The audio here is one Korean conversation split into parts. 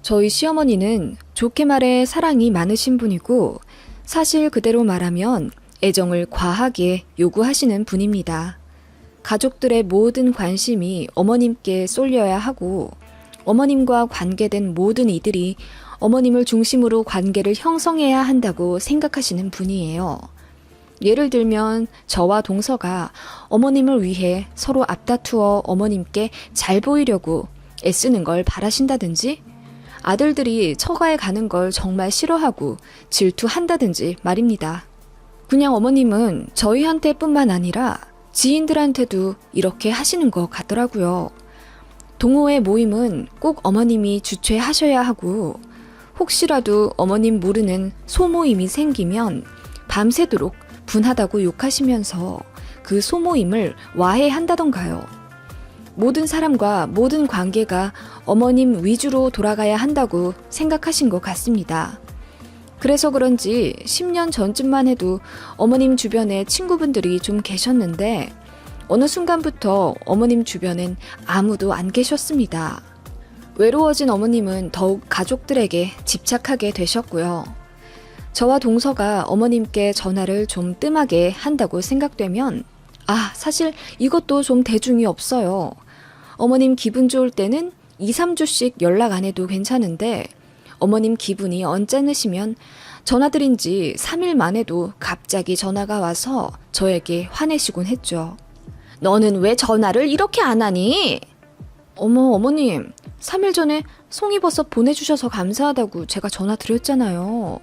저희 시어머니는 좋게 말해 사랑이 많으신 분이고 사실 그대로 말하면 애정을 과하게 요구하시는 분입니다. 가족들의 모든 관심이 어머님께 쏠려야 하고 어머님과 관계된 모든 이들이 어머님을 중심으로 관계를 형성해야 한다고 생각하시는 분이에요. 예를 들면 저와 동서가 어머님을 위해 서로 앞다투어 어머님께 잘 보이려고 애쓰는 걸 바라신다든지 아들들이 처가에 가는 걸 정말 싫어하고 질투한다든지 말입니다. 그냥 어머님은 저희한테 뿐만 아니라 지인들한테도 이렇게 하시는 것 같더라고요. 동호회 모임은 꼭 어머님이 주최하셔야 하고 혹시라도 어머님 모르는 소모임이 생기면 밤새도록 분하다고 욕하시면서 그 소모임을 와해한다던가요. 모든 사람과 모든 관계가 어머님 위주로 돌아가야 한다고 생각하신 것 같습니다. 그래서 그런지 10년 전쯤만 해도 어머님 주변에 친구분들이 좀 계셨는데 어느 순간부터 어머님 주변엔 아무도 안 계셨습니다. 외로워진 어머님은 더욱 가족들에게 집착하게 되셨고요. 저와 동서가 어머님께 전화를 좀 뜸하게 한다고 생각되면 사실 이것도 좀 대중이 없어요. 어머님 기분 좋을 때는 2, 3주씩 연락 안 해도 괜찮은데 어머님 기분이 언짢으시면 전화드린 지 3일 만에도 갑자기 전화가 와서 저에게 화내시곤 했죠. 너는 왜 전화를 이렇게 안 하니? 어머님, 3일 전에 송이버섯 보내주셔서 감사하다고 제가 전화 드렸잖아요.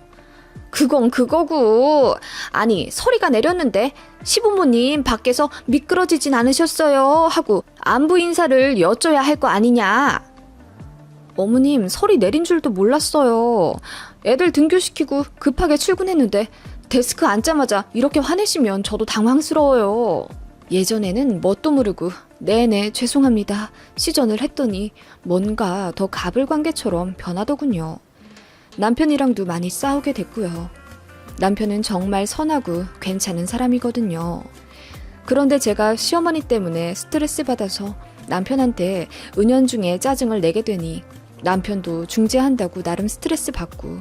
그건 그거고. 아니, 서리가 내렸는데 시부모님 밖에서 미끄러지진 않으셨어요 하고 안부 인사를 여쭤야 할 거 아니냐. 어머님, 서리 내린 줄도 몰랐어요. 애들 등교시키고 급하게 출근했는데 데스크 앉자마자 이렇게 화내시면 저도 당황스러워요. 예전에는 뭣도 모르고 네네 죄송합니다 시전을 했더니 뭔가 더 가불관계처럼 변하더군요. 남편이랑도 많이 싸우게 됐고요. 남편은 정말 선하고 괜찮은 사람이거든요. 그런데 제가 시어머니 때문에 스트레스 받아서 남편한테 은연중에 짜증을 내게 되니 남편도 중재한다고 나름 스트레스 받고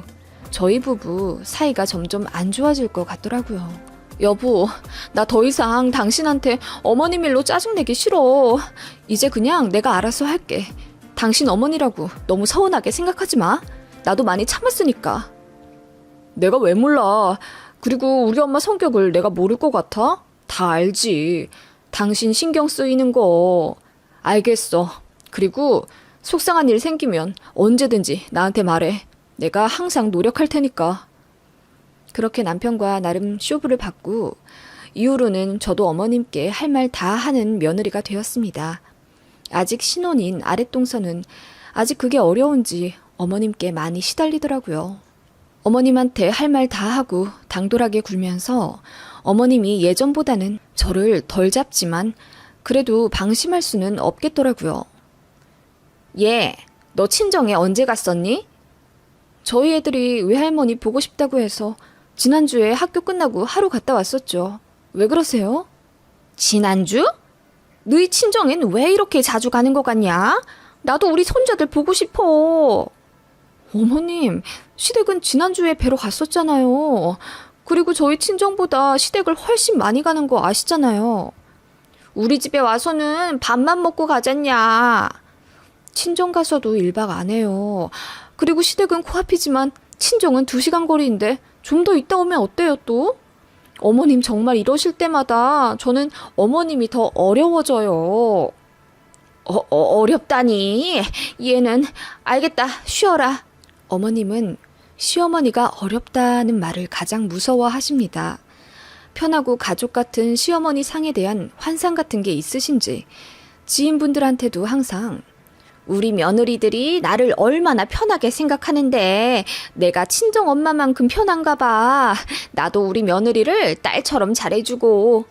저희 부부 사이가 점점 안 좋아질 것 같더라고요. 여보, 나 더 이상 당신한테 어머님 일로 짜증내기 싫어. 이제 그냥 내가 알아서 할게. 당신 어머니라고 너무 서운하게 생각하지 마. 나도 많이 참았으니까. 내가 왜 몰라. 그리고 우리 엄마 성격을 내가 모를 것 같아? 다 알지. 당신 신경 쓰이는 거. 알겠어. 그리고 속상한 일 생기면 언제든지 나한테 말해. 내가 항상 노력할 테니까. 그렇게 남편과 나름 쇼부를 받고 이후로는 저도 어머님께 할 말 다 하는 며느리가 되었습니다. 아직 신혼인 아랫동서는 아직 그게 어려운지 어머님께 많이 시달리더라고요. 어머님한테 할 말 다 하고 당돌하게 굴면서 어머님이 예전보다는 저를 덜 잡지만 그래도 방심할 수는 없겠더라고요. 얘, 너 친정에 언제 갔었니? 저희 애들이 외할머니 보고 싶다고 해서 지난주에 학교 끝나고 하루 갔다 왔었죠. 왜 그러세요? 지난주? 너희 친정엔 왜 이렇게 자주 가는 것 같냐? 나도 우리 손자들 보고 싶어. 어머님, 시댁은 지난주에 뵈러 갔었잖아요. 그리고 저희 친정보다 시댁을 훨씬 많이 가는 거 아시잖아요. 우리 집에 와서는 밥만 먹고 가잖냐. 친정 가서도 1박 안 해요. 그리고 시댁은 코앞이지만 친정은 2시간 거리인데 좀 더 있다 오면 어때요 또? 어머님 정말 이러실 때마다 저는 어머님이 더 어려워져요. 어렵다니? 얘는 알겠다 쉬어라. 어머님은 시어머니가 어렵다는 말을 가장 무서워하십니다. 편하고 가족 같은 시어머니 상에 대한 환상 같은 게 있으신지 지인분들한테도 항상 우리 며느리들이 나를 얼마나 편하게 생각하는데 내가 친정엄마만큼 편한가 봐. 나도 우리 며느리를 딸처럼 잘해주고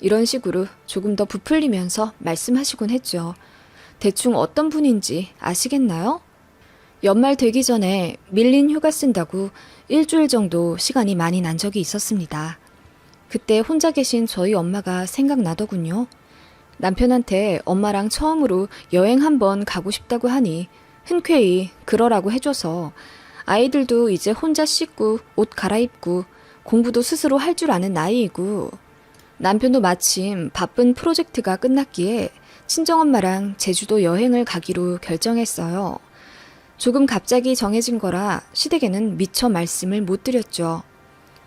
이런 식으로 조금 더 부풀리면서 말씀하시곤 했죠. 대충 어떤 분인지 아시겠나요? 연말 되기 전에 밀린 휴가 쓴다고 일주일 정도 시간이 많이 난 적이 있었습니다. 그때 혼자 계신 저희 엄마가 생각나더군요. 남편한테 엄마랑 처음으로 여행 한번 가고 싶다고 하니 흔쾌히 그러라고 해줘서 아이들도 이제 혼자 씻고 옷 갈아입고 공부도 스스로 할 줄 아는 나이이고 남편도 마침 바쁜 프로젝트가 끝났기에 친정엄마랑 제주도 여행을 가기로 결정했어요. 조금 갑자기 정해진 거라 시댁에는 미처 말씀을 못 드렸죠.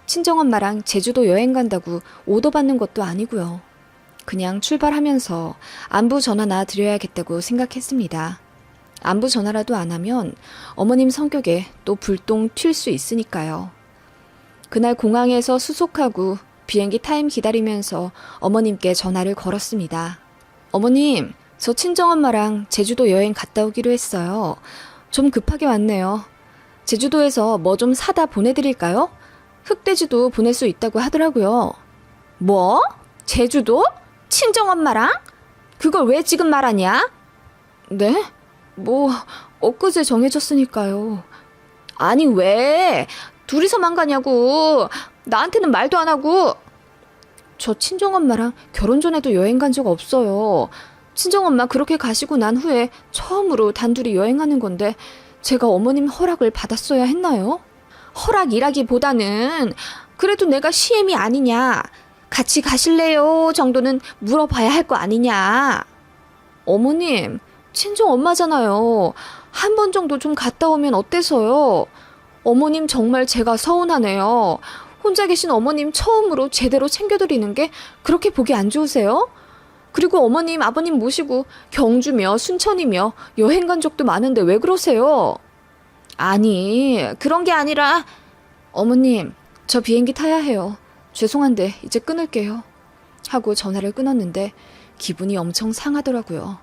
친정엄마랑 제주도 여행 간다고 오더 받는 것도 아니고요. 그냥 출발하면서 안부 전화나 드려야겠다고 생각했습니다. 안부 전화라도 안 하면 어머님 성격에 또 불똥 튈 수 있으니까요. 그날 공항에서 수속하고 비행기 타임 기다리면서 어머님께 전화를 걸었습니다. 어머님, 저 친정엄마랑 제주도 여행 갔다 오기로 했어요. 좀 급하게 왔네요. 제주도에서 뭐 좀 사다 보내드릴까요? 흑돼지도 보낼 수 있다고 하더라고요. 뭐? 제주도? 친정엄마랑? 그걸 왜 지금 말하냐? 네? 뭐 엊그제 정해졌으니까요. 아니 왜? 둘이서만 가냐고. 나한테는 말도 안 하고. 저 친정엄마랑 결혼 전에도 여행 간 적 없어요. 친정엄마 그렇게 가시고 난 후에 처음으로 단둘이 여행하는 건데 제가 어머님 허락을 받았어야 했나요? 허락이라기보다는 그래도 내가 시엠이 아니냐. 같이 가실래요? 정도는 물어봐야 할 거 아니냐. 어머님, 친정엄마잖아요. 한 번 정도 좀 갔다 오면 어때서요? 어머님 정말 제가 서운하네요. 혼자 계신 어머님 처음으로 제대로 챙겨드리는 게 그렇게 보기 안 좋으세요? 그리고 어머님, 아버님 모시고 경주며 순천이며 여행 간 적도 많은데 왜 그러세요? 아니, 그런 게 아니라 어머님, 저 비행기 타야 해요. 죄송한데 이제 끊을게요. 하고 전화를 끊었는데 기분이 엄청 상하더라고요.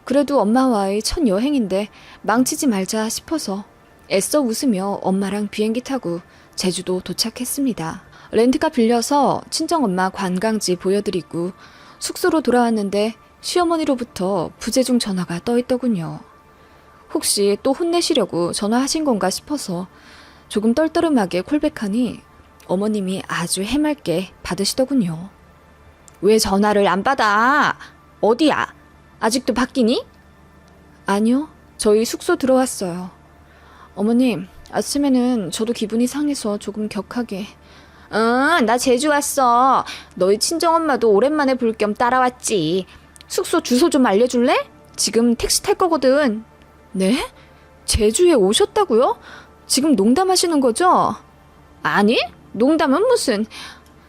그래도 엄마와의 첫 여행인데 망치지 말자 싶어서 애써 웃으며 엄마랑 비행기 타고 제주도 도착했습니다. 렌트카 빌려서 친정엄마 관광지 보여드리고 숙소로 돌아왔는데 시어머니로부터 부재중 전화가 떠있더군요. 혹시 또 혼내시려고 전화하신 건가 싶어서 조금 떨떠름하게 콜백하니 어머님이 아주 해맑게 받으시더군요. 왜 전화를 안 받아? 어디야? 아직도 바뀌니? 아니요, 저희 숙소 들어왔어요. 어머님, 아침에는 저도 기분이 상해서 조금 격하게. 응, 나 제주 왔어. 너희 친정엄마도 오랜만에 볼 겸 따라왔지. 숙소 주소 좀 알려줄래? 지금 택시 탈 거거든. 네? 제주에 오셨다고요? 지금 농담하시는 거죠? 아니, 농담은 무슨.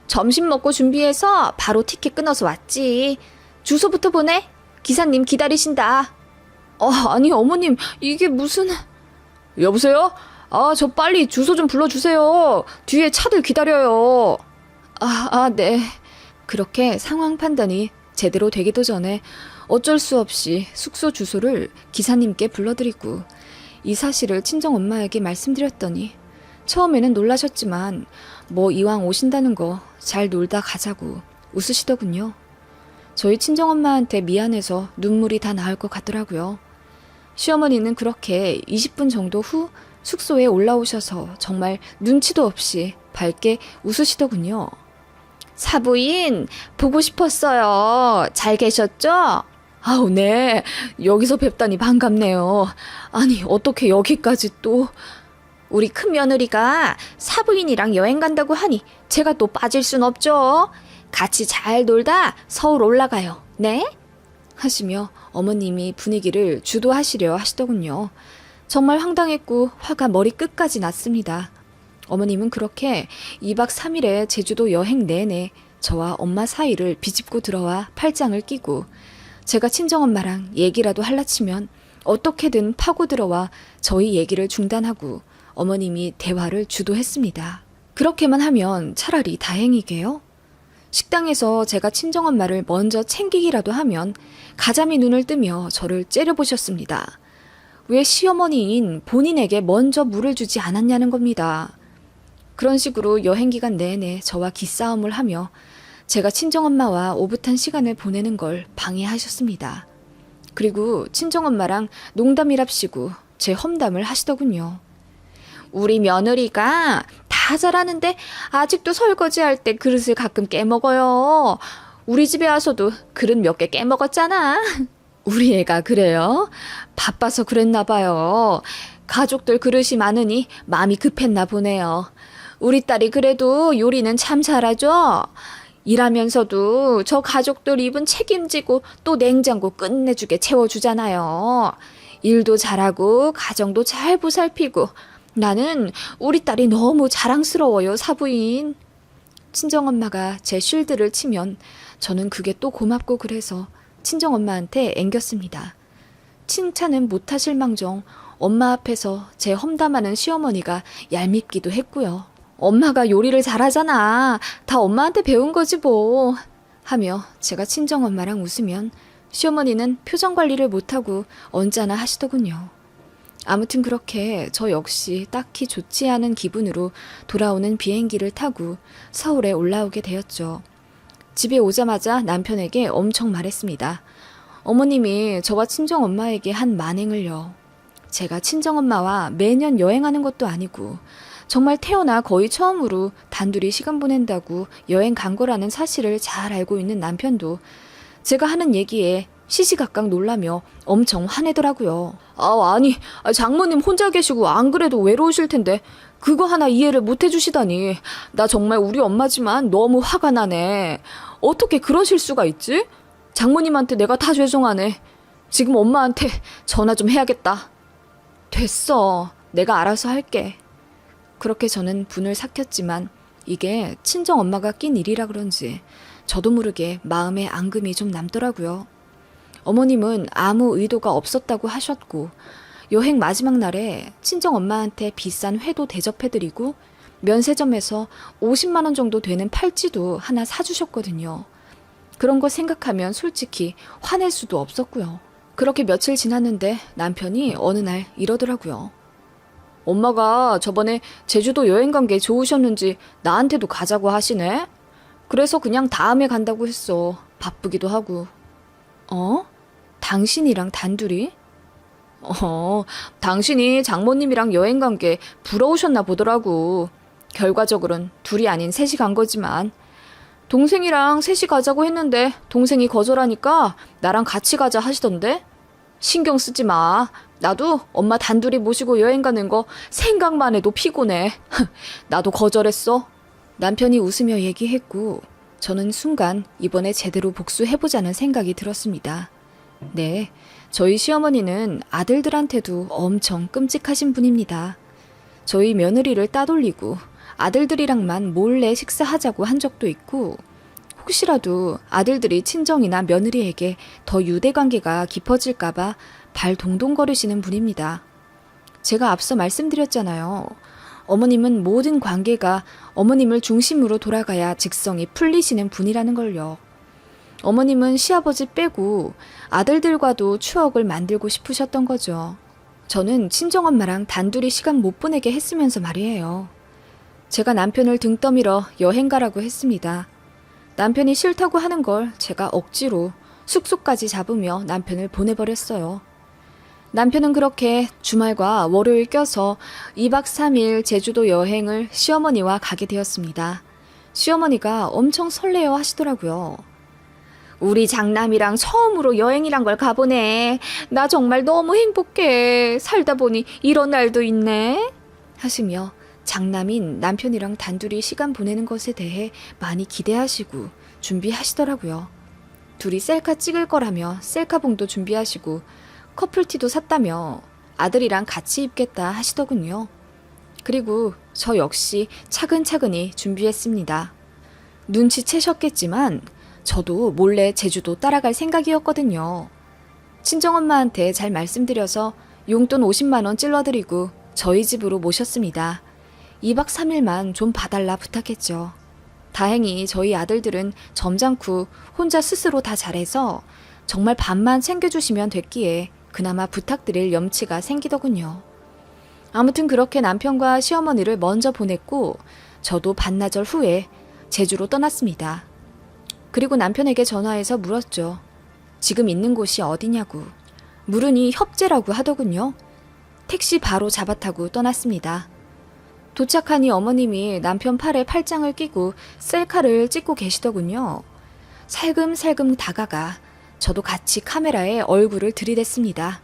점심 먹고 준비해서 바로 티켓 끊어서 왔지. 주소부터 보내. 기사님 기다리신다. 아니 어머님, 이게 무슨... 여보세요? 저 빨리 주소 좀 불러주세요. 뒤에 차들 기다려요. 네. 그렇게 상황 판단이 제대로 되기도 전에 어쩔 수 없이 숙소 주소를 기사님께 불러드리고 이 사실을 친정엄마에게 말씀드렸더니 처음에는 놀라셨지만 뭐 이왕 오신다는 거 잘 놀다 가자고 웃으시더군요. 저희 친정엄마한테 미안해서 눈물이 다 나올 것 같더라고요. 시어머니는 그렇게 20분 정도 후 숙소에 올라오셔서 정말 눈치도 없이 밝게 웃으시더군요. 사부인, 보고 싶었어요. 잘 계셨죠? 아우, 네. 여기서 뵙다니 반갑네요. 아니, 어떻게 여기까지 또... 우리 큰며느리가 사부인이랑 여행 간다고 하니 제가 또 빠질 순 없죠. 같이 잘 놀다 서울 올라가요. 네? 하시며 어머님이 분위기를 주도하시려 하시더군요. 정말 황당했고 화가 머리 끝까지 났습니다. 어머님은 그렇게 2박 3일의 제주도 여행 내내 저와 엄마 사이를 비집고 들어와 팔짱을 끼고 제가 친정엄마랑 얘기라도 할라치면 어떻게든 파고 들어와 저희 얘기를 중단하고 어머님이 대화를 주도했습니다. 그렇게만 하면 차라리 다행이게요. 식당에서 제가 친정엄마를 먼저 챙기기라도 하면 가자미 눈을 뜨며 저를 째려보셨습니다. 왜 시어머니인 본인에게 먼저 물을 주지 않았냐는 겁니다. 그런 식으로 여행 기간 내내 저와 기싸움을 하며 제가 친정엄마와 오붓한 시간을 보내는 걸 방해하셨습니다. 그리고 친정엄마랑 농담이랍시고 제 험담을 하시더군요. 우리 며느리가 다 잘하는데 아직도 설거지할 때 그릇을 가끔 깨먹어요. 우리 집에 와서도 그릇 몇 개 깨먹었잖아. 우리 애가 그래요? 바빠서 그랬나 봐요. 가족들 그릇이 많으니 마음이 급했나 보네요. 우리 딸이 그래도 요리는 참 잘하죠? 일하면서도 저 가족들 입은 책임지고 또 냉장고 끝내주게 채워주잖아요. 일도 잘하고 가정도 잘 보살피고 나는 우리 딸이 너무 자랑스러워요, 사부인. 친정엄마가 제 쉴드를 치면 저는 그게 또 고맙고 그래서 친정엄마한테 앵겼습니다. 칭찬은 못하실 망정 엄마 앞에서 제 험담하는 시어머니가 얄밉기도 했고요. 엄마가 요리를 잘하잖아. 다 엄마한테 배운 거지 뭐. 하며 제가 친정엄마랑 웃으면 시어머니는 표정 관리를 못하고 언짢아 하시더군요. 아무튼 그렇게 저 역시 딱히 좋지 않은 기분으로 돌아오는 비행기를 타고 서울에 올라오게 되었죠. 집에 오자마자 남편에게 엄청 말했습니다. 어머님이 저와 친정엄마에게 한 만행을요. 제가 친정엄마와 매년 여행하는 것도 아니고 정말 태어나 거의 처음으로 단둘이 시간 보낸다고 여행 간 거라는 사실을 잘 알고 있는 남편도 제가 하는 얘기에 시시각각 놀라며 엄청 화내더라고요. 아니, 장모님 혼자 계시고 안 그래도 외로우실 텐데 그거 하나 이해를 못 해주시다니. 나 정말 우리 엄마지만 너무 화가 나네. 어떻게 그러실 수가 있지? 장모님한테 내가 다 죄송하네. 지금 엄마한테 전화 좀 해야겠다. 됐어. 내가 알아서 할게. 그렇게 저는 분을 삭혔지만 이게 친정엄마가 낀 일이라 그런지 저도 모르게 마음에 앙금이 좀 남더라고요. 어머님은 아무 의도가 없었다고 하셨고 여행 마지막 날에 친정엄마한테 비싼 회도 대접해드리고 면세점에서 50만 원 정도 되는 팔찌도 하나 사주셨거든요. 그런 거 생각하면 솔직히 화낼 수도 없었고요. 그렇게 며칠 지났는데 남편이 어느 날 이러더라고요. 엄마가 저번에 제주도 여행 간 게 좋으셨는지 나한테도 가자고 하시네? 그래서 그냥 다음에 간다고 했어. 바쁘기도 하고. 당신이랑 단둘이? 당신이 장모님이랑 여행 간 게 부러우셨나 보더라고. 결과적으로는 둘이 아닌 셋이 간 거지만 동생이랑 셋이 가자고 했는데 동생이 거절하니까 나랑 같이 가자 하시던데? 신경 쓰지 마. 나도 엄마 단둘이 모시고 여행 가는 거 생각만 해도 피곤해. 나도 거절했어. 남편이 웃으며 얘기했고 저는 순간 이번에 제대로 복수해보자는 생각이 들었습니다. 네, 저희 시어머니는 아들들한테도 엄청 끔찍하신 분입니다. 저희 며느리를 따돌리고 아들들이랑만 몰래 식사하자고 한 적도 있고 혹시라도 아들들이 친정이나 며느리에게 더 유대관계가 깊어질까봐 발 동동거리시는 분입니다. 제가 앞서 말씀드렸잖아요. 어머님은 모든 관계가 어머님을 중심으로 돌아가야 직성이 풀리시는 분이라는 걸요. 어머님은 시아버지 빼고 아들들과도 추억을 만들고 싶으셨던 거죠. 저는 친정엄마랑 단둘이 시간 못 보내게 했으면서 말이에요. 제가 남편을 등 떠밀어 여행 가라고 했습니다. 남편이 싫다고 하는 걸 제가 억지로 숙소까지 잡으며 남편을 보내버렸어요. 남편은 그렇게 주말과 월요일 껴서 2박 3일 제주도 여행을 시어머니와 가게 되었습니다. 시어머니가 엄청 설레어 하시더라고요. 우리 장남이랑 처음으로 여행이란 걸 가보네. 나 정말 너무 행복해. 살다 보니 이런 날도 있네. 하시며 장남인 남편이랑 단둘이 시간 보내는 것에 대해 많이 기대하시고 준비하시더라고요. 둘이 셀카 찍을 거라며 셀카봉도 준비하시고 커플티도 샀다며 아들이랑 같이 입겠다 하시더군요. 그리고 저 역시 차근차근히 준비했습니다. 눈치채셨겠지만 저도 몰래 제주도 따라갈 생각이었거든요. 친정엄마한테 잘 말씀드려서 용돈 50만 원 찔러드리고 저희 집으로 모셨습니다. 2박 3일만 좀 봐달라 부탁했죠. 다행히 저희 아들들은 점잖고 혼자 스스로 다 잘해서 정말 밥만 챙겨주시면 됐기에 그나마 부탁드릴 염치가 생기더군요. 아무튼 그렇게 남편과 시어머니를 먼저 보냈고 저도 반나절 후에 제주로 떠났습니다. 그리고 남편에게 전화해서 물었죠. 지금 있는 곳이 어디냐고. 물으니 협재라고 하더군요. 택시 바로 잡아타고 떠났습니다. 도착하니 어머님이 남편 팔에 팔짱을 끼고 셀카를 찍고 계시더군요. 살금살금 다가가 저도 같이 카메라에 얼굴을 들이댔습니다.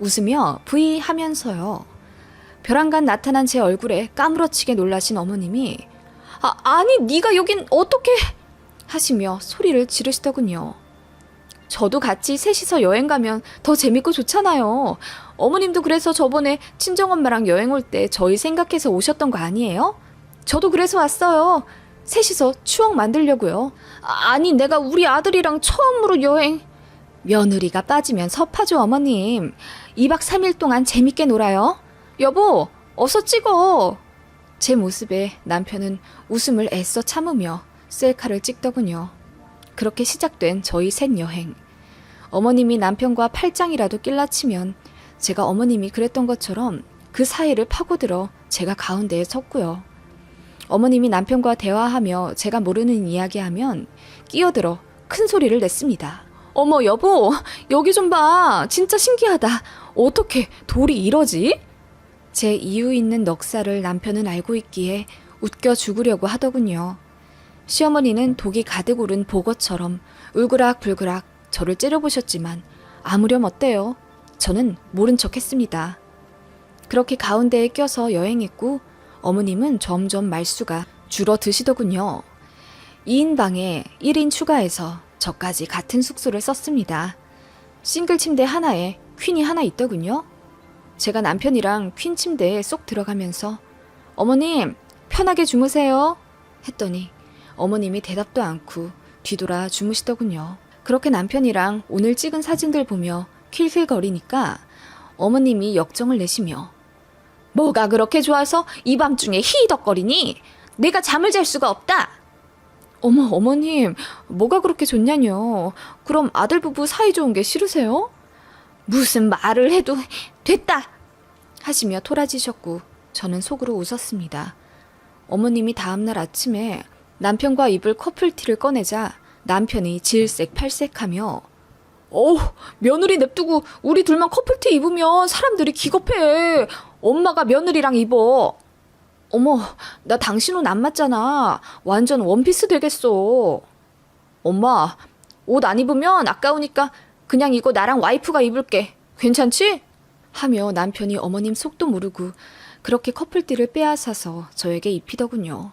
웃으며 V 하면서요. 벼랑간 나타난 제 얼굴에 까무러치게 놀라신 어머님이 아니 네가 여긴 어떻게 하시며 소리를 지르시더군요. 저도 같이 셋이서 여행 가면 더 재밌고 좋잖아요. 어머님도 그래서 저번에 친정엄마랑 여행 올 때 저희 생각해서 오셨던 거 아니에요? 저도 그래서 왔어요. 셋이서 추억 만들려고요. 아니 내가 우리 아들이랑 처음으로 여행. 며느리가 빠지면 섭하죠 어머님. 2박 3일 동안 재밌게 놀아요. 여보 어서 찍어. 제 모습에 남편은 웃음을 애써 참으며 셀카를 찍더군요. 그렇게 시작된 저희 셋 여행. 어머님이 남편과 팔짱이라도 낄라치면 제가 어머님이 그랬던 것처럼 그 사이를 파고들어 제가 가운데에 섰고요. 어머님이 남편과 대화하며 제가 모르는 이야기하면 끼어들어 큰 소리를 냈습니다. 어머 여보 여기 좀 봐. 진짜 신기하다. 어떻게 돌이 이러지? 제 이유 있는 넉살을 남편은 알고 있기에 웃겨 죽으려고 하더군요. 시어머니는 독이 가득 오른 보거처럼 울그락불그락 저를 째려보셨지만 아무렴 어때요? 저는 모른 척했습니다. 그렇게 가운데에 껴서 여행했고 어머님은 점점 말수가 줄어드시더군요. 2인 방에 1인 추가해서 저까지 같은 숙소를 썼습니다. 싱글 침대 하나에 퀸이 하나 있더군요. 제가 남편이랑 퀸 침대에 쏙 들어가면서 어머님 편하게 주무세요 했더니 어머님이 대답도 않고 뒤돌아 주무시더군요. 그렇게 남편이랑 오늘 찍은 사진들 보며 킬킬거리니까 어머님이 역정을 내시며 뭐가 그렇게 좋아서 이 밤중에 히덕거리니? 내가 잠을 잘 수가 없다. 어머 어머님 뭐가 그렇게 좋냐뇨. 그럼 아들 부부 사이 좋은 게 싫으세요? 무슨 말을 해도 됐다 하시며 토라지셨고 저는 속으로 웃었습니다. 어머님이 다음날 아침에 남편과 입을 커플티를 꺼내자 남편이 질색팔색하며 며느리 냅두고 우리 둘만 커플티 입으면 사람들이 기겁해. 엄마가 며느리랑 입어. 어머 나 당신 옷 안 맞잖아. 완전 원피스 되겠어. 엄마 옷 안 입으면 아까우니까 그냥 이거 나랑 와이프가 입을게. 괜찮지? 하며 남편이 어머님 속도 모르고 그렇게 커플티를 빼앗아서 저에게 입히더군요.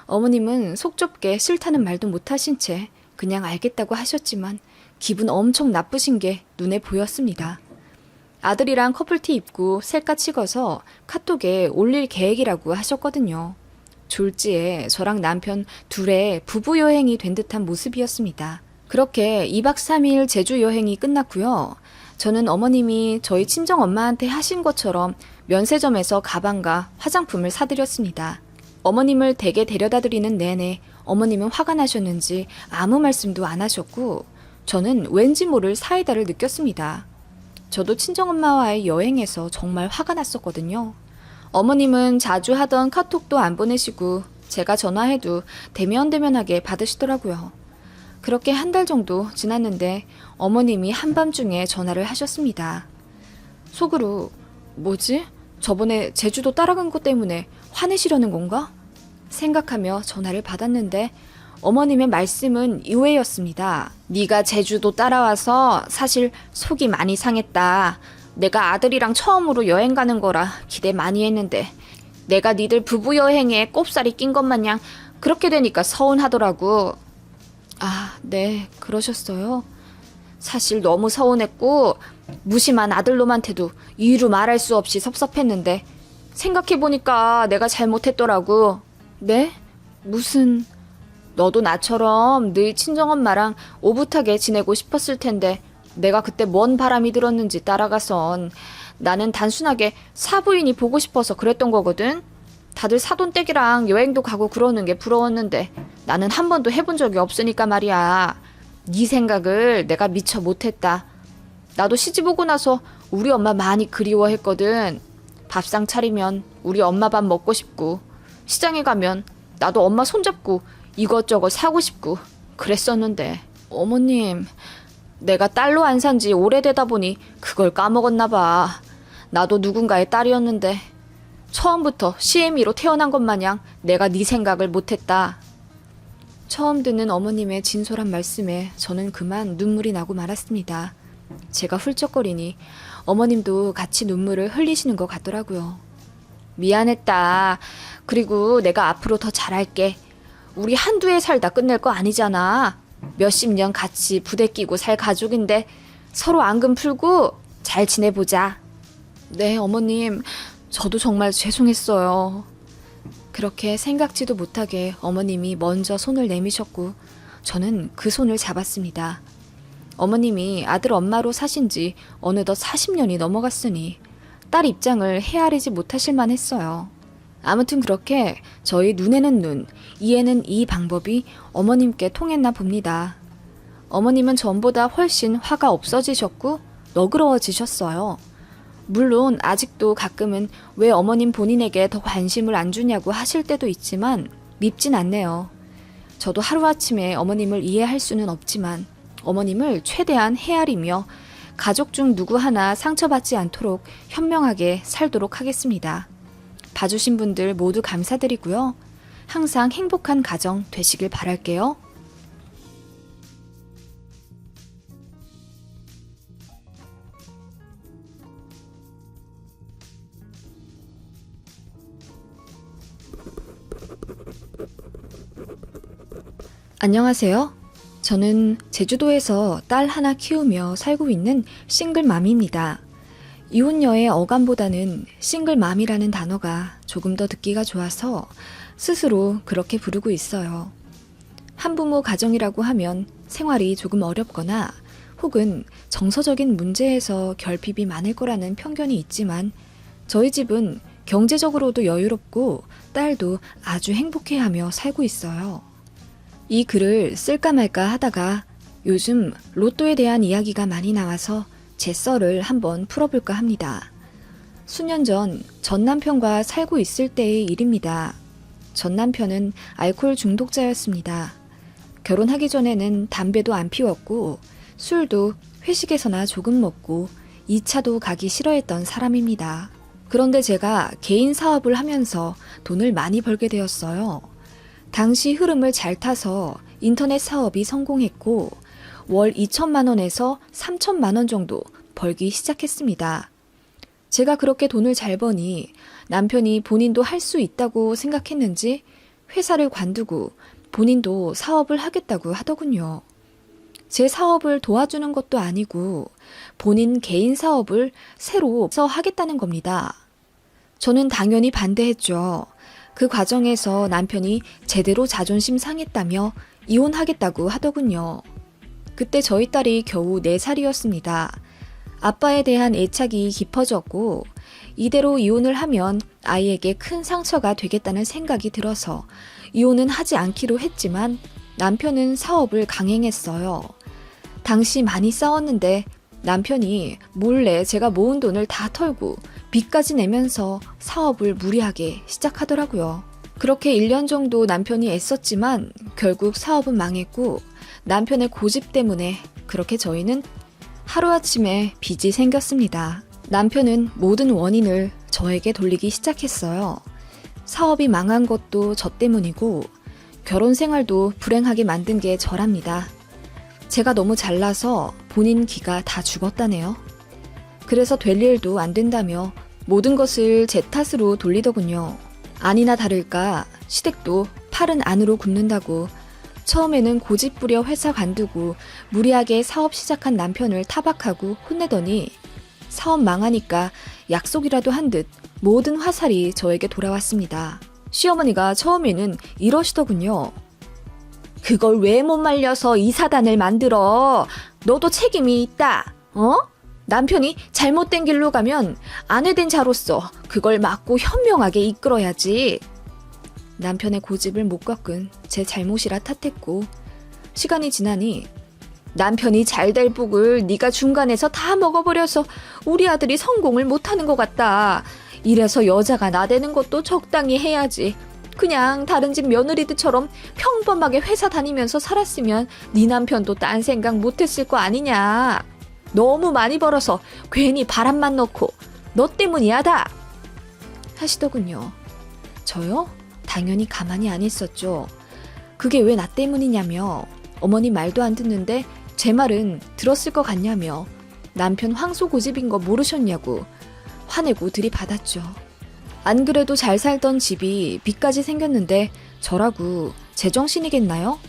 어머님은 속 좁게 싫다는 말도 못하신 채 그냥 알겠다고 하셨지만 기분 엄청 나쁘신 게 눈에 보였습니다. 아들이랑 커플티 입고 셀카 찍어서 카톡에 올릴 계획이라고 하셨거든요. 졸지에 저랑 남편 둘의 부부 여행이 된 듯한 모습이었습니다. 그렇게 2박 3일 제주 여행이 끝났고요. 저는 어머님이 저희 친정엄마한테 하신 것처럼 면세점에서 가방과 화장품을 사드렸습니다. 어머님을 댁에 데려다 드리는 내내 어머님은 화가 나셨는지 아무 말씀도 안 하셨고 저는 왠지 모를 사이다를 느꼈습니다. 저도 친정엄마와의 여행에서 정말 화가 났었거든요. 어머님은 자주 하던 카톡도 안 보내시고 제가 전화해도 대면대면하게 받으시더라고요. 그렇게 한 달 정도 지났는데 어머님이 한밤중에 전화를 하셨습니다. 속으로 뭐지? 저번에 제주도 따라간 것 때문에 화내시려는 건가? 생각하며 전화를 받았는데 어머님의 말씀은 이외였습니다. 네가 제주도 따라와서 사실 속이 많이 상했다. 내가 아들이랑 처음으로 여행 가는 거라 기대 많이 했는데 내가 니들 부부 여행에 꼽살이 낀 것 마냥 그렇게 되니까 서운하더라고. 아, 네, 그러셨어요? 사실 너무 서운했고 무심한 아들놈한테도 이유로 말할 수 없이 섭섭했는데 생각해보니까 내가 잘못했더라고. 네? 무슨... 너도 나처럼 늘 친정엄마랑 오붓하게 지내고 싶었을 텐데 내가 그때 뭔 바람이 들었는지 따라가선 나는 단순하게 사부인이 보고 싶어서 그랬던 거거든. 다들 사돈댁이랑 여행도 가고 그러는 게 부러웠는데 나는 한 번도 해본 적이 없으니까 말이야. 네 생각을 내가 미처 못했다. 나도 시집 오고 나서 우리 엄마 많이 그리워했거든. 밥상 차리면 우리 엄마 밥 먹고 싶고 시장에 가면 나도 엄마 손잡고 이것저것 사고 싶고 그랬었는데 어머님 내가 딸로 안 산 지 오래되다 보니 그걸 까먹었나 봐. 나도 누군가의 딸이었는데 처음부터 시애미로 태어난 것 마냥 내가 네 생각을 못했다. 처음 듣는 어머님의 진솔한 말씀에 저는 그만 눈물이 나고 말았습니다. 제가 훌쩍거리니 어머님도 같이 눈물을 흘리시는 것 같더라고요. 미안했다. 그리고 내가 앞으로 더 잘할게. 우리 한두 해 살다 끝낼 거 아니잖아. 몇십 년 같이 부대 끼고 살 가족인데 서로 앙금 풀고 잘 지내보자. 네, 어머님. 저도 정말 죄송했어요. 그렇게 생각지도 못하게 어머님이 먼저 손을 내미셨고 저는 그 손을 잡았습니다. 어머님이 아들 엄마로 사신 지 어느덧 40년이 넘어갔으니 딸 입장을 헤아리지 못하실 만했어요. 아무튼 그렇게 저희 눈에는 눈, 이에는 이 방법이 어머님께 통했나 봅니다. 어머님은 전보다 훨씬 화가 없어지셨고 너그러워지셨어요. 물론 아직도 가끔은 왜 어머님 본인에게 더 관심을 안 주냐고 하실 때도 있지만 밉진 않네요. 저도 하루아침에 어머님을 이해할 수는 없지만 어머님을 최대한 헤아리며 가족 중 누구 하나 상처받지 않도록 현명하게 살도록 하겠습니다. 봐주신 분들 모두 감사드리고요. 항상 행복한 가정 되시길 바랄게요. 안녕하세요. 저는 제주도에서 딸 하나 키우며 살고 있는 싱글맘입니다. 이혼녀의 어감보다는 싱글맘이라는 단어가 조금 더 듣기가 좋아서 스스로 그렇게 부르고 있어요. 한부모 가정이라고 하면 생활이 조금 어렵거나 혹은 정서적인 문제에서 결핍이 많을 거라는 편견이 있지만 저희 집은 경제적으로도 여유롭고 딸도 아주 행복해하며 살고 있어요. 이 글을 쓸까 말까 하다가 요즘 로또에 대한 이야기가 많이 나와서 제 썰을 한번 풀어볼까 합니다. 수년 전 남편과 살고 있을 때의 일입니다. 전 남편은 알코올 중독자였습니다. 결혼하기 전에는 담배도 안 피웠고 술도 회식에서나 조금 먹고 2차도 가기 싫어했던 사람입니다. 그런데 제가 개인 사업을 하면서 돈을 많이 벌게 되었어요. 당시 흐름을 잘 타서 인터넷 사업이 성공했고 월 2천만 원에서 3천만 원 정도 벌기 시작했습니다. 제가 그렇게 돈을 잘 버니 남편이 본인도 할 수 있다고 생각했는지 회사를 관두고 본인도 사업을 하겠다고 하더군요. 제 사업을 도와주는 것도 아니고 본인 개인 사업을 새로 하겠다는 겁니다. 저는 당연히 반대했죠. 그 과정에서 남편이 제대로 자존심 상했다며 이혼하겠다고 하더군요. 그때 저희 딸이 겨우 4살이었습니다. 아빠에 대한 애착이 깊어졌고 이대로 이혼을 하면 아이에게 큰 상처가 되겠다는 생각이 들어서 이혼은 하지 않기로 했지만 남편은 사업을 강행했어요. 당시 많이 싸웠는데 남편이 몰래 제가 모은 돈을 다 털고 빚까지 내면서 사업을 무리하게 시작하더라고요. 그렇게 1년 정도 남편이 애썼지만 결국 사업은 망했고 남편의 고집 때문에 그렇게 저희는 하루아침에 빚이 생겼습니다. 남편은 모든 원인을 저에게 돌리기 시작했어요. 사업이 망한 것도 저 때문이고 결혼 생활도 불행하게 만든 게 저랍니다. 제가 너무 잘나서 본인 기가 다 죽었다네요. 그래서 될 일도 안 된다며 모든 것을 제 탓으로 돌리더군요. 아니나 다를까 시댁도 팔은 안으로 굽는다고 처음에는 고집부려 회사 관두고 무리하게 사업 시작한 남편을 타박하고 혼내더니 사업 망하니까 약속이라도 한 듯 모든 화살이 저에게 돌아왔습니다. 시어머니가 처음에는 이러시더군요. 그걸 왜 못 말려서 이 사단을 만들어? 너도 책임이 있다. 남편이 잘못된 길로 가면 아내 된 자로서 그걸 막고 현명하게 이끌어야지. 남편의 고집을 못 꺾은 제 잘못이라 탓했고 시간이 지나니 남편이 잘 될 복을 네가 중간에서 다 먹어버려서 우리 아들이 성공을 못하는 것 같다. 이래서 여자가 나대는 것도 적당히 해야지. 그냥 다른 집 며느리들처럼 평범하게 회사 다니면서 살았으면 네 남편도 딴 생각 못했을 거 아니냐. 너무 많이 벌어서 괜히 바람만 넣고 너 때문이야 다 하시더군요. 저요? 당연히 가만히 안 있었죠. 그게 왜 나 때문이냐며, 어머니 말도 안 듣는데 제 말은 들었을 것 같냐며, 남편 황소고집인 거 모르셨냐고 화내고 들이받았죠. 안 그래도 잘 살던 집이 빚까지 생겼는데 저라고 제정신이겠나요?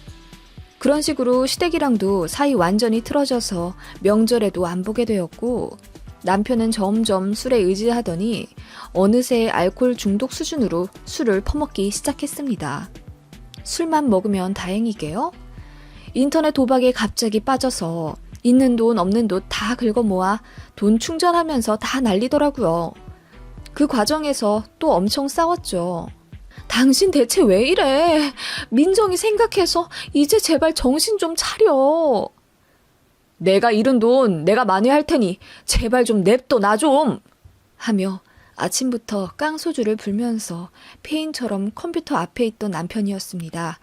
그런 식으로 시댁이랑도 사이 완전히 틀어져서 명절에도 안 보게 되었고, 남편은 점점 술에 의지하더니 어느새 알코올 중독 수준으로 술을 퍼먹기 시작했습니다. 술만 먹으면 다행이게요? 인터넷 도박에 갑자기 빠져서 있는 돈 없는 돈 다 긁어 모아 돈 충전하면서 다 날리더라고요. 그 과정에서 또 엄청 싸웠죠. 당신 대체 왜 이래? 민정이 생각해서 이제 제발 정신 좀 차려. 내가 잃은 돈 내가 만회할 테니 제발 좀 냅둬 나 좀. 하며 아침부터 깡소주를 불면서 폐인처럼 컴퓨터 앞에 있던 남편이었습니다.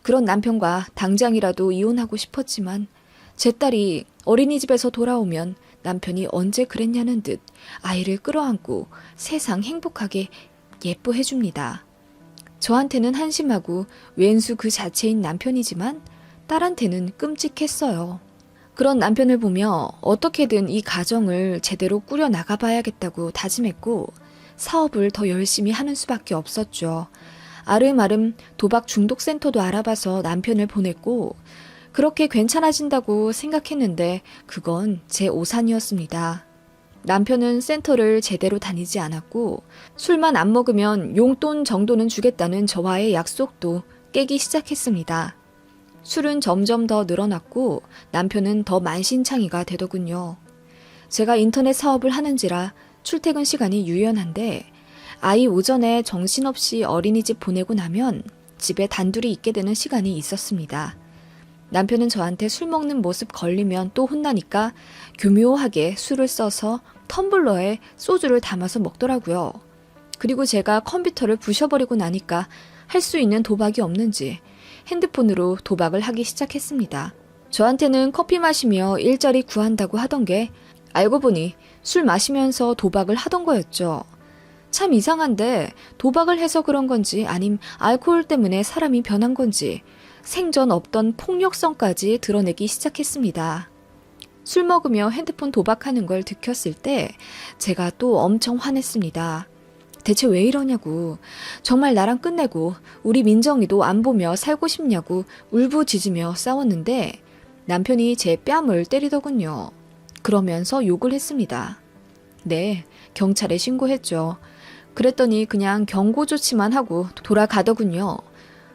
그런 남편과 당장이라도 이혼하고 싶었지만 제 딸이 어린이집에서 돌아오면 남편이 언제 그랬냐는 듯 아이를 끌어안고 세상 행복하게 예뻐해줍니다. 저한테는 한심하고 왼수 그 자체인 남편이지만 딸한테는 끔찍했어요. 그런 남편을 보며 어떻게든 이 가정을 제대로 꾸려 나가봐야겠다고 다짐했고 사업을 더 열심히 하는 수밖에 없었죠. 아름아름 도박 중독센터도 알아봐서 남편을 보냈고 그렇게 괜찮아진다고 생각했는데 그건 제 오산이었습니다. 남편은 센터를 제대로 다니지 않았고 술만 안 먹으면 용돈 정도는 주겠다는 저와의 약속도 깨기 시작했습니다. 술은 점점 더 늘어났고 남편은 더 만신창이가 되더군요. 제가 인터넷 사업을 하는지라 출퇴근 시간이 유연한데 아이 오전에 정신없이 어린이집 보내고 나면 집에 단둘이 있게 되는 시간이 있었습니다. 남편은 저한테 술 먹는 모습 걸리면 또 혼나니까 교묘하게 술을 써서 텀블러에 소주를 담아서 먹더라고요. 그리고 제가 컴퓨터를 부셔버리고 나니까 할 수 있는 도박이 없는지 핸드폰으로 도박을 하기 시작했습니다. 저한테는 커피 마시며 일자리 구한다고 하던 게 알고 보니 술 마시면서 도박을 하던 거였죠. 참 이상한데 도박을 해서 그런 건지 아님 알코올 때문에 사람이 변한 건지 생전 없던 폭력성까지 드러내기 시작했습니다. 술 먹으며 핸드폰 도박하는 걸 들켰을 때 제가 또 엄청 화냈습니다. 대체 왜 이러냐고, 정말 나랑 끝내고 우리 민정이도 안 보며 살고 싶냐고 울부짖으며 싸웠는데 남편이 제 뺨을 때리더군요. 그러면서 욕을 했습니다. 네, 경찰에 신고했죠. 그랬더니 그냥 경고 조치만 하고 돌아가더군요.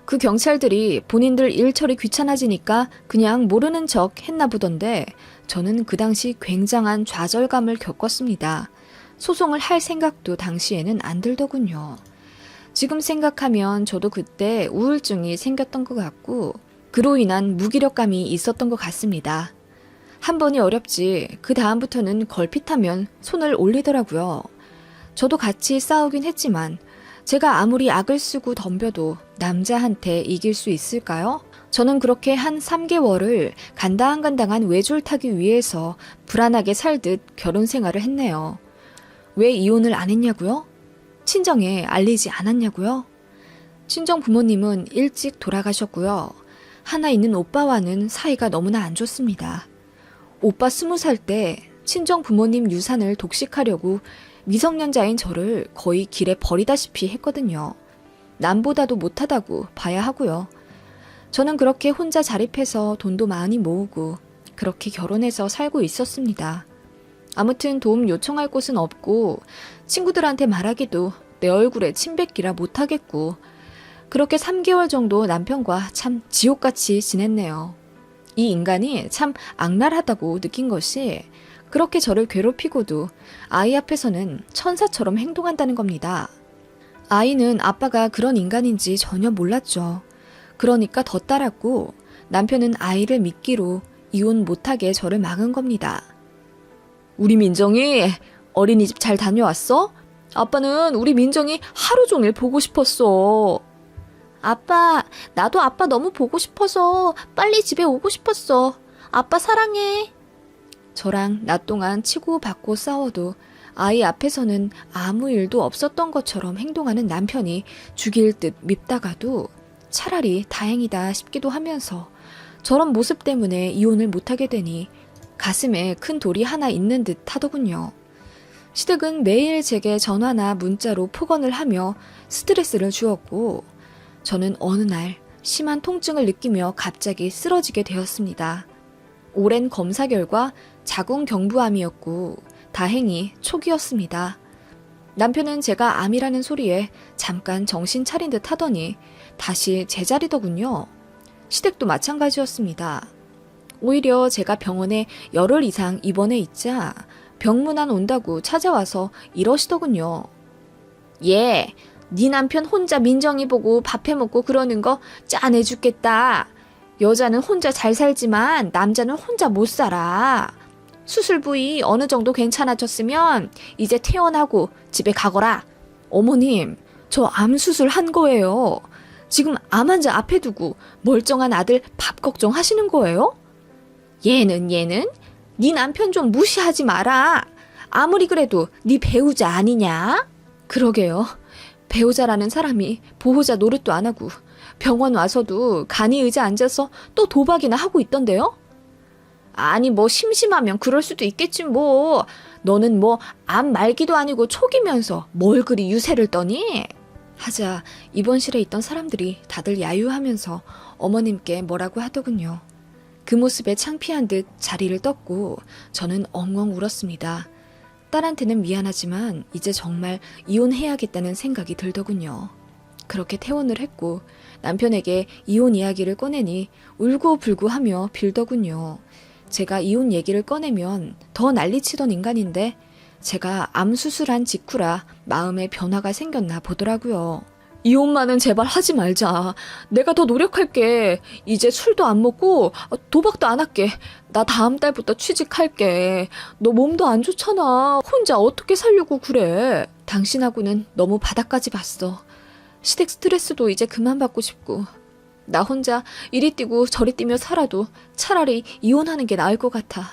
그 경찰들이 본인들 일 처리 귀찮아지니까 그냥 모르는 척 했나 보던데 저는 그 당시 굉장한 좌절감을 겪었습니다. 소송을 할 생각도 당시에는 안 들더군요. 지금 생각하면 저도 그때 우울증이 생겼던 것 같고 그로 인한 무기력감이 있었던 것 같습니다. 한 번이 어렵지 그 다음부터는 걸핏하면 손을 올리더라고요. 저도 같이 싸우긴 했지만 제가 아무리 악을 쓰고 덤벼도 남자한테 이길 수 있을까요? 저는 그렇게 한 3개월을 간당간당한 외줄타기 위해서 불안하게 살듯 결혼 생활을 했네요. 왜 이혼을 안 했냐고요? 친정에 알리지 않았냐고요? 친정 부모님은 일찍 돌아가셨고요. 하나 있는 오빠와는 사이가 너무나 안 좋습니다. 오빠 20살 때 친정 부모님 유산을 독식하려고 미성년자인 저를 거의 길에 버리다시피 했거든요. 남보다도 못하다고 봐야 하고요. 저는 그렇게 혼자 자립해서 돈도 많이 모으고 그렇게 결혼해서 살고 있었습니다. 아무튼 도움 요청할 곳은 없고 친구들한테 말하기도 내 얼굴에 침 뱉기라 못하겠고 그렇게 3개월 정도 남편과 참 지옥같이 지냈네요. 이 인간이 참 악랄하다고 느낀 것이 그렇게 저를 괴롭히고도 아이 앞에서는 천사처럼 행동한다는 겁니다. 아이는 아빠가 그런 인간인지 전혀 몰랐죠. 그러니까 더 따랐고 남편은 아이를 미끼로 이혼 못하게 저를 막은 겁니다. 우리 민정이 어린이집 잘 다녀왔어? 아빠는 우리 민정이 하루 종일 보고 싶었어. 아빠, 나도 아빠 너무 보고 싶어서 빨리 집에 오고 싶었어. 아빠 사랑해. 저랑 낮 동안 치고받고 싸워도 아이 앞에서는 아무 일도 없었던 것처럼 행동하는 남편이 죽일 듯 밉다가도 차라리 다행이다 싶기도 하면서 저런 모습 때문에 이혼을 못하게 되니 가슴에 큰 돌이 하나 있는 듯 하더군요. 시댁은 매일 제게 전화나 문자로 폭언을 하며 스트레스를 주었고 저는 어느 날 심한 통증을 느끼며 갑자기 쓰러지게 되었습니다. 오랜 검사 결과 자궁경부암이었고 다행히 초기였습니다. 남편은 제가 암이라는 소리에 잠깐 정신 차린 듯 하더니 다시 제자리더군요. 시댁도 마찬가지였습니다. 오히려 제가 병원에 열흘 이상 입원해 있자 병문안 온다고 찾아와서 이러시더군요. 예, 네 남편 혼자 민정이 보고 밥 해먹고 그러는 거 짠해 죽겠다. 여자는 혼자 잘 살지만 남자는 혼자 못 살아. 수술 부위 어느 정도 괜찮아졌으면 이제 퇴원하고 집에 가거라. 어머님, 저 암 수술 한 거예요. 지금 암 환자 앞에 두고 멀쩡한 아들 밥 걱정하시는 거예요? 얘는 네 남편 좀 무시하지 마라. 아무리 그래도 네 배우자 아니냐? 그러게요. 배우자라는 사람이 보호자 노릇도 안 하고 병원 와서도 간이 의자 앉아서 또 도박이나 하고 있던데요? 아니 뭐 심심하면 그럴 수도 있겠지 뭐. 너는 뭐 암 말기도 아니고 초기면서 뭘 그리 유세를 떠니? 하자 입원실에 있던 사람들이 다들 야유하면서 어머님께 뭐라고 하더군요. 그 모습에 창피한 듯 자리를 떴고 저는 엉엉 울었습니다. 딸한테는 미안하지만 이제 정말 이혼해야겠다는 생각이 들더군요. 그렇게 퇴원을 했고 남편에게 이혼 이야기를 꺼내니 울고불고 하며 빌더군요. 제가 이혼 얘기를 꺼내면 더 난리치던 인간인데 제가 암 수술한 직후라 마음에 변화가 생겼나 보더라고요. 이혼만은 제발 하지 말자. 내가 더 노력할게. 이제 술도 안 먹고 도박도 안 할게. 나 다음 달부터 취직할게. 너 몸도 안 좋잖아. 혼자 어떻게 살려고 그래. 당신하고는 너무 바닥까지 봤어. 시댁 스트레스도 이제 그만 받고 싶고 나 혼자 이리 뛰고 저리 뛰며 살아도 차라리 이혼하는 게 나을 것 같아.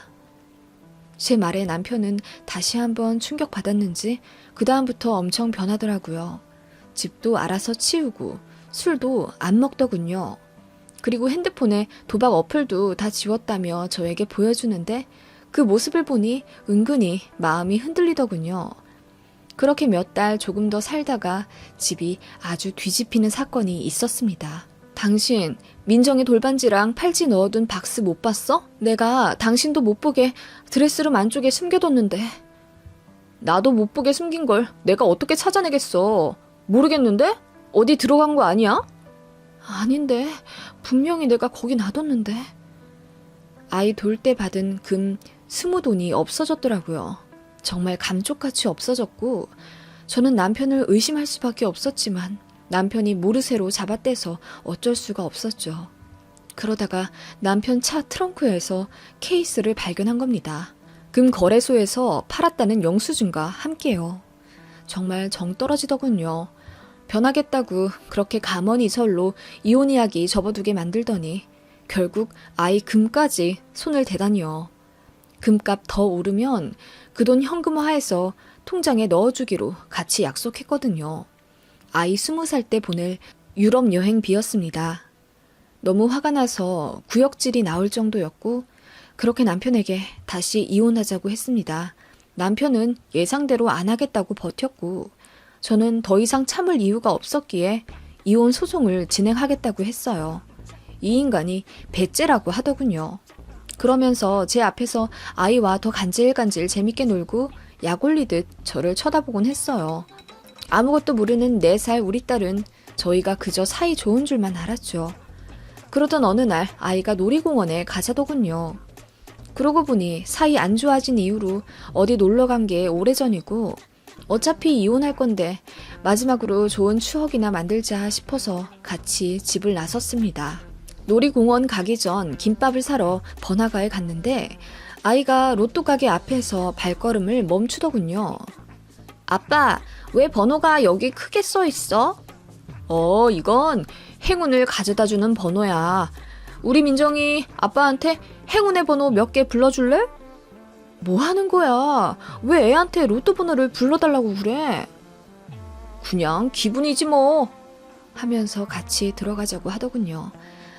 제 말에 남편은 다시 한번 충격받았는지 그 다음부터 엄청 변하더라고요. 집도 알아서 치우고 술도 안 먹더군요. 그리고 핸드폰에 도박 어플도 다 지웠다며 저에게 보여주는데 그 모습을 보니 은근히 마음이 흔들리더군요. 그렇게 몇 달 조금 더 살다가 집이 아주 뒤집히는 사건이 있었습니다. 당신 민정이 돌반지랑 팔찌 넣어둔 박스 못 봤어? 내가 당신도 못 보게 드레스룸 안쪽에 숨겨뒀는데. 나도 못 보게 숨긴 걸 내가 어떻게 찾아내겠어. 모르겠는데? 어디 들어간 거 아니야? 아닌데 분명히 내가 거기 놔뒀는데. 아이 돌 때 받은 금 20돈이 없어졌더라고요. 정말 감쪽같이 없어졌고 저는 남편을 의심할 수밖에 없었지만 남편이 모르쇠로 잡아떼서 어쩔 수가 없었죠. 그러다가 남편 차 트렁크에서 케이스를 발견한 겁니다. 금 거래소에서 팔았다는 영수증과 함께요. 정말 정 떨어지더군요. 변하겠다고 그렇게 가머니설로 이혼 이야기 접어두게 만들더니 결국 아이 금까지 손을 대다니요. 금값 더 오르면 그 돈 현금화해서 통장에 넣어주기로 같이 약속했거든요. 아이 20살 때 보낼 유럽 여행비였습니다. 너무 화가 나서 구역질이 나올 정도였고 그렇게 남편에게 다시 이혼하자고 했습니다. 남편은 예상대로 안 하겠다고 버텼고 저는 더 이상 참을 이유가 없었기에 이혼 소송을 진행하겠다고 했어요. 이 인간이 배째라고 하더군요. 그러면서 제 앞에서 아이와 더 간질간질 재밌게 놀고 약 올리듯 저를 쳐다보곤 했어요. 아무것도 모르는 4살 우리 딸은 저희가 그저 사이 좋은 줄만 알았죠. 그러던 어느 날 아이가 놀이공원에 가자더군요. 그러고 보니 사이 안 좋아진 이후로 어디 놀러 간 게 오래전이고 어차피 이혼할 건데 마지막으로 좋은 추억이나 만들자 싶어서 같이 집을 나섰습니다. 놀이공원 가기 전 김밥을 사러 번화가에 갔는데 아이가 로또 가게 앞에서 발걸음을 멈추더군요. 아빠, 왜 번호가 여기 크게 써 있어? 이건 행운을 가져다주는 번호야. 우리 민정이 아빠한테 행운의 번호 몇 개 불러줄래? 뭐 하는 거야? 왜 애한테 로또 번호를 불러달라고 그래? 그냥 기분이지 뭐. 하면서 같이 들어가자고 하더군요.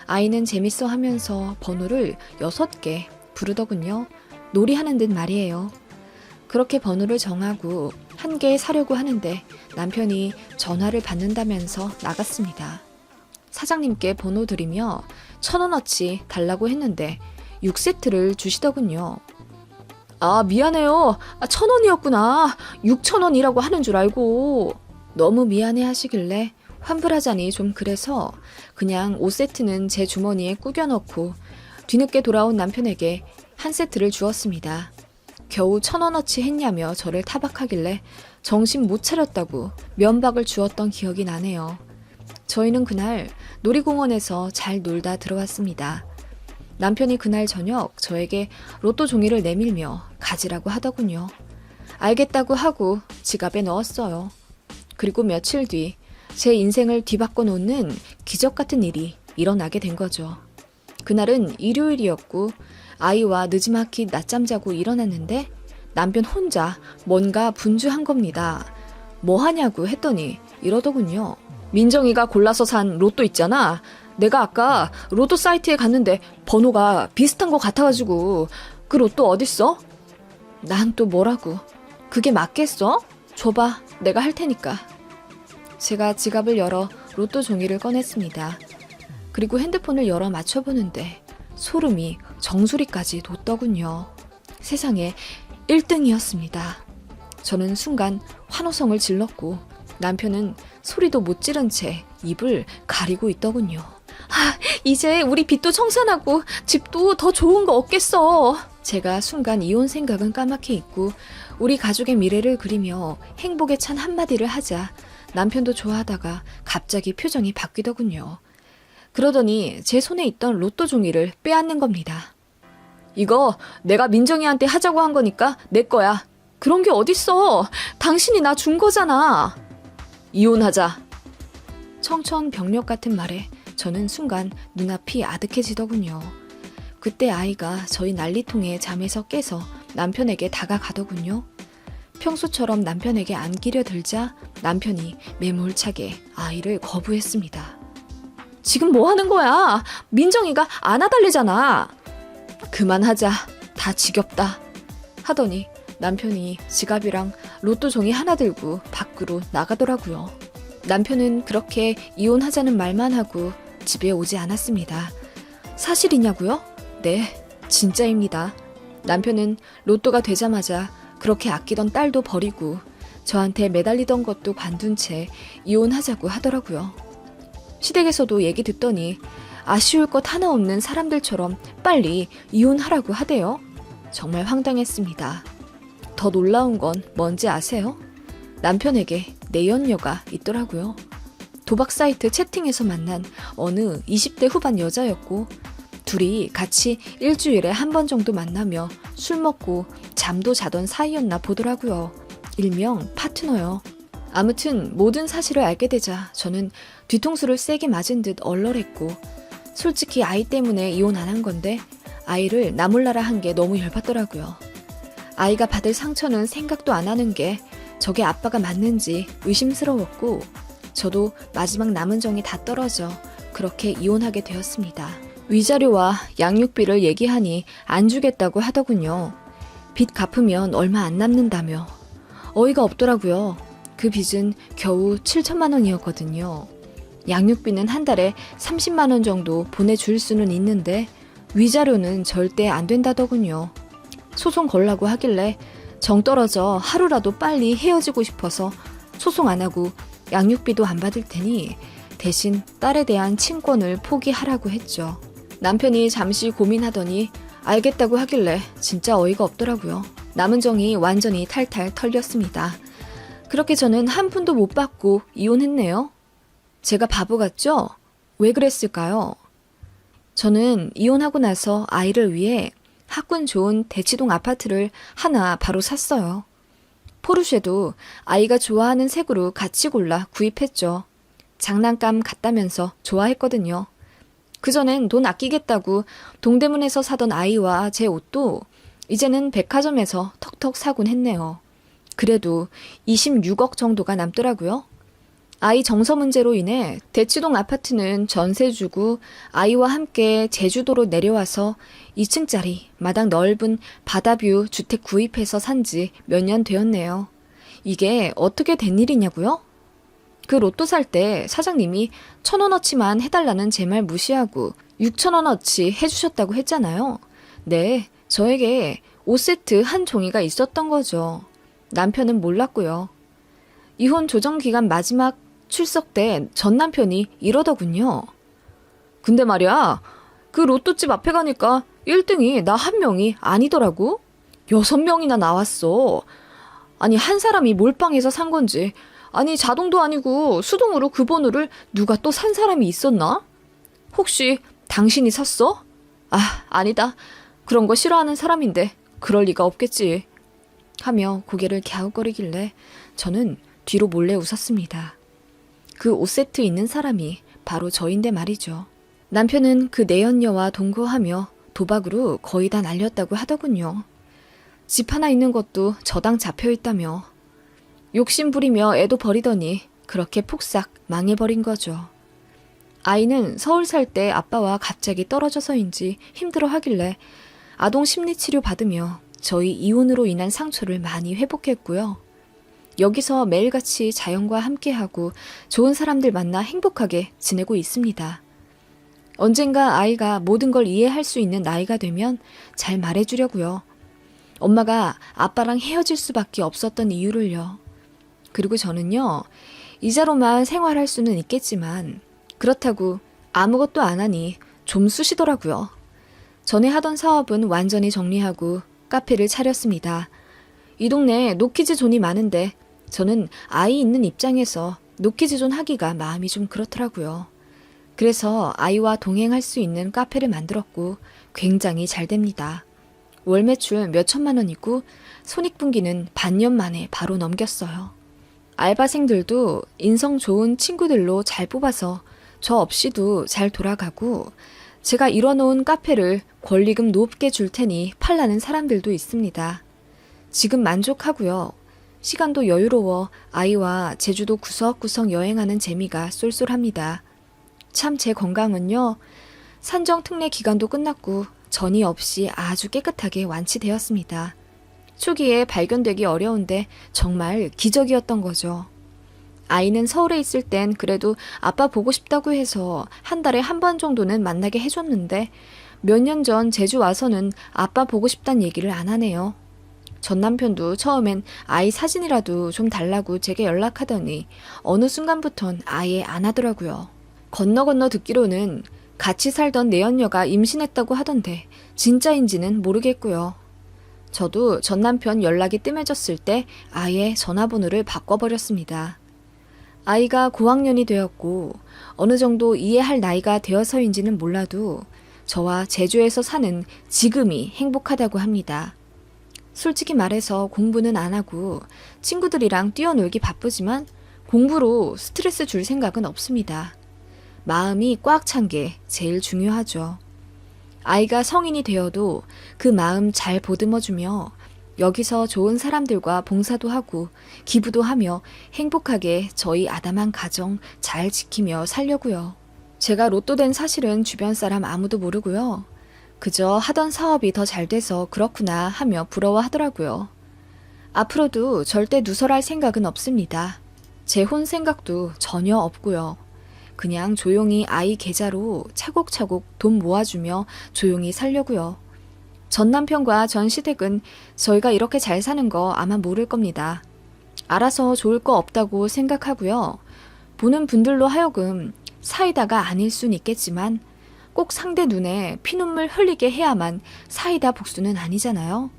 아이는 재밌어 하면서 번호를 6개 부르더군요. 놀이하는 듯 말이에요. 그렇게 번호를 정하고 한 개 사려고 하는데 남편이 전화를 받는다면서 나갔습니다. 사장님께 번호 드리며 1,000원어치 달라고 했는데 6세트를 주시더군요. 아, 미안해요. 1,000원이었구나. 6,000원이라고 하는 줄 알고. 너무 미안해 하시길래 환불하자니 좀 그래서 그냥 5세트는 제 주머니에 꾸겨 넣고 뒤늦게 돌아온 남편에게 한 세트를 주었습니다. 겨우 1,000원어치 했냐며 저를 타박하길래 정신 못 차렸다고 면박을 주었던 기억이 나네요. 저희는 그날 놀이공원에서 잘 놀다 들어왔습니다. 남편이 그날 저녁 저에게 로또 종이를 내밀며 가지라고 하더군요. 알겠다고 하고 지갑에 넣었어요. 그리고 며칠 뒤 제 인생을 뒤바꿔 놓는 기적 같은 일이 일어나게 된 거죠. 그날은 일요일이었고 아이와 느지막이 낮잠 자고 일어났는데 남편 혼자 뭔가 분주한 겁니다. 뭐 하냐고 했더니 이러더군요. 민정이가 골라서 산 로또 있잖아. 내가 아까 로또 사이트에 갔는데 번호가 비슷한 것 같아가지고 그 로또 어딨어? 난 또 뭐라고. 그게 맞겠어? 줘봐. 내가 할 테니까. 제가 지갑을 열어 로또 종이를 꺼냈습니다. 그리고 핸드폰을 열어 맞춰보는데 소름이 정수리까지 돋더군요. 세상에 1등이었습니다. 저는 순간 환호성을 질렀고 남편은 소리도 못 지른 채 입을 가리고 있더군요. 이제 우리 빚도 청산하고 집도 더 좋은 거 없겠어. 제가 순간 이혼 생각은 까맣게 잊고 우리 가족의 미래를 그리며 행복에 찬 한마디를 하자 남편도 좋아하다가 갑자기 표정이 바뀌더군요. 그러더니 제 손에 있던 로또 종이를 빼앗는 겁니다. 이거 내가 민정이한테 하자고 한 거니까 내 거야. 그런 게 어딨어. 당신이 나 준 거잖아. 이혼하자. 청천벽력 같은 말에 저는 순간 눈앞이 아득해지더군요. 그때 아이가 저희 난리통에 잠에서 깨서 남편에게 다가가더군요. 평소처럼 남편에게 안기려 들자 남편이 매몰차게 아이를 거부했습니다. 지금 뭐 하는 거야? 민정이가 안아달래잖아. 그만하자. 다 지겹다. 하더니 남편이 지갑이랑 로또 종이 하나 들고 밖으로 나가더라고요. 남편은 그렇게 이혼하자는 말만 하고 집에 오지 않았습니다. 사실이냐고요? 네, 진짜입니다. 남편은 로또가 되자마자 그렇게 아끼던 딸도 버리고 저한테 매달리던 것도 관둔 채 이혼하자고 하더라고요. 시댁에서도 얘기 듣더니 아쉬울 것 하나 없는 사람들처럼 빨리 이혼하라고 하대요. 정말 황당했습니다. 더 놀라운 건 뭔지 아세요? 남편에게 내연녀가 있더라고요. 도박 사이트 채팅에서 만난 어느 20대 후반 여자였고 둘이 같이 일주일에 한 번 정도 만나며 술 먹고 잠도 자던 사이였나 보더라고요. 일명 파트너요. 아무튼 모든 사실을 알게 되자 저는 뒤통수를 세게 맞은 듯 얼얼했고 솔직히 아이 때문에 이혼 안 한 건데 아이를 나 몰라라 한 게 너무 열받더라고요. 아이가 받을 상처는 생각도 안 하는 게 저게 아빠가 맞는지 의심스러웠고 저도 마지막 남은 정이 다 떨어져 그렇게 이혼하게 되었습니다. 위자료와 양육비를 얘기하니 안 주겠다고 하더군요. 빚 갚으면 얼마 안 남는다며. 어이가 없더라고요. 그 빚은 겨우 7천만 원이었거든요. 양육비는 한 달에 30만 원 정도 보내줄 수는 있는데 위자료는 절대 안 된다더군요. 소송 걸라고 하길래 정 떨어져 하루라도 빨리 헤어지고 싶어서 소송 안 하고 양육비도 안 받을 테니 대신 딸에 대한 친권을 포기하라고 했죠. 남편이 잠시 고민하더니 알겠다고 하길래 진짜 어이가 없더라고요. 남은 정이 완전히 탈탈 털렸습니다. 그렇게 저는 한 푼도 못 받고 이혼했네요. 제가 바보 같죠? 왜 그랬을까요? 저는 이혼하고 나서 아이를 위해 학군 좋은 대치동 아파트를 하나 바로 샀어요. 포르쉐도 아이가 좋아하는 색으로 같이 골라 구입했죠. 장난감 같다면서 좋아했거든요. 그전엔 돈 아끼겠다고 동대문에서 사던 아이와 제 옷도 이제는 백화점에서 턱턱 사곤 했네요. 그래도 26억 정도가 남더라고요. 아이 정서 문제로 인해 대치동 아파트는 전세 주고 아이와 함께 제주도로 내려와서 2층짜리 마당 넓은 바다뷰 주택 구입해서 산 지 몇 년 되었네요. 이게 어떻게 된 일이냐고요? 그 로또 살 때 사장님이 1,000원어치만 해달라는 제 말 무시하고 6,000원어치 해주셨다고 했잖아요. 네, 저에게 5세트 한 종이가 있었던 거죠. 남편은 몰랐고요. 이혼 조정 기간 마지막 출석 때 전 남편이 이러더군요. 근데 말이야, 그 로또집 앞에 가니까 1등이 나 한 명이 아니더라고. 6명이나 나왔어. 아니, 한 사람이 몰빵해서 산 건지, 아니, 자동도 아니고 수동으로 그 번호를 누가 또 산 사람이 있었나? 혹시 당신이 샀어? 아, 아니다. 그런 거 싫어하는 사람인데 그럴 리가 없겠지. 하며 고개를 갸웃거리길래 저는 뒤로 몰래 웃었습니다. 그 5세트 있는 사람이 바로 저인데 말이죠. 남편은 그 내연녀와 동거하며 도박으로 거의 다 날렸다고 하더군요. 집 하나 있는 것도 저당 잡혀있다며. 욕심 부리며 애도 버리더니 그렇게 폭삭 망해버린 거죠. 아이는 서울 살 때 아빠와 갑자기 떨어져서인지 힘들어 하길래 아동 심리치료 받으며 저희 이혼으로 인한 상처를 많이 회복했고요. 여기서 매일같이 자연과 함께하고 좋은 사람들 만나 행복하게 지내고 있습니다. 언젠가 아이가 모든 걸 이해할 수 있는 나이가 되면 잘 말해주려고요. 엄마가 아빠랑 헤어질 수밖에 없었던 이유를요. 그리고 저는요, 이자로만 생활할 수는 있겠지만 그렇다고 아무것도 안 하니 좀 쑤시더라고요. 전에 하던 사업은 완전히 정리하고 카페를 차렸습니다. 이 동네에 노키즈존이 많은데 저는 아이 있는 입장에서 노키즈존 하기가 마음이 좀 그렇더라고요. 그래서 아이와 동행할 수 있는 카페를 만들었고 굉장히 잘 됩니다. 월 매출 몇 천만 원이고 손익분기는 반년 만에 바로 넘겼어요. 알바생들도 인성 좋은 친구들로 잘 뽑아서 저 없이도 잘 돌아가고 제가 이뤄놓은 카페를 권리금 높게 줄 테니 팔라는 사람들도 있습니다. 지금 만족하고요. 시간도 여유로워 아이와 제주도 구석구석 여행하는 재미가 쏠쏠합니다. 참 제 건강은요. 산정 특례 기간도 끝났고 전이 없이 아주 깨끗하게 완치되었습니다. 초기에 발견되기 어려운데 정말 기적이었던 거죠. 아이는 서울에 있을 땐 그래도 아빠 보고 싶다고 해서 한 달에 한 번 정도는 만나게 해줬는데 몇 년 전 제주 와서는 아빠 보고 싶단 얘기를 안 하네요. 전 남편도 처음엔 아이 사진이라도 좀 달라고 제게 연락하더니 어느 순간부턴 아예 안 하더라고요. 건너 듣기로는 같이 살던 내연녀가 임신했다고 하던데 진짜인지는 모르겠고요. 저도 전 남편 연락이 뜸해졌을 때 아예 전화번호를 바꿔버렸습니다. 아이가 고학년이 되었고 어느 정도 이해할 나이가 되어서인지는 몰라도 저와 제주에서 사는 지금이 행복하다고 합니다. 솔직히 말해서 공부는 안 하고 친구들이랑 뛰어놀기 바쁘지만 공부로 스트레스 줄 생각은 없습니다. 마음이 꽉 찬 게 제일 중요하죠. 아이가 성인이 되어도 그 마음 잘 보듬어주며 여기서 좋은 사람들과 봉사도 하고 기부도 하며 행복하게 저희 아담한 가정 잘 지키며 살려고요. 제가 로또 된 사실은 주변 사람 아무도 모르고요. 그저 하던 사업이 더 잘 돼서 그렇구나 하며 부러워하더라고요. 앞으로도 절대 누설할 생각은 없습니다. 재혼 생각도 전혀 없고요. 그냥 조용히 아이 계좌로 차곡차곡 돈 모아주며 조용히 살려고요. 전 남편과 전 시댁은 저희가 이렇게 잘 사는 거 아마 모를 겁니다. 알아서 좋을 거 없다고 생각하고요. 보는 분들로 하여금 사이다가 아닐 순 있겠지만 꼭 상대 눈에 피눈물 흘리게 해야만 사이다 복수는 아니잖아요.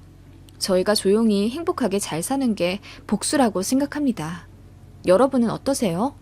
저희가 조용히 행복하게 잘 사는 게 복수라고 생각합니다. 여러분은 어떠세요?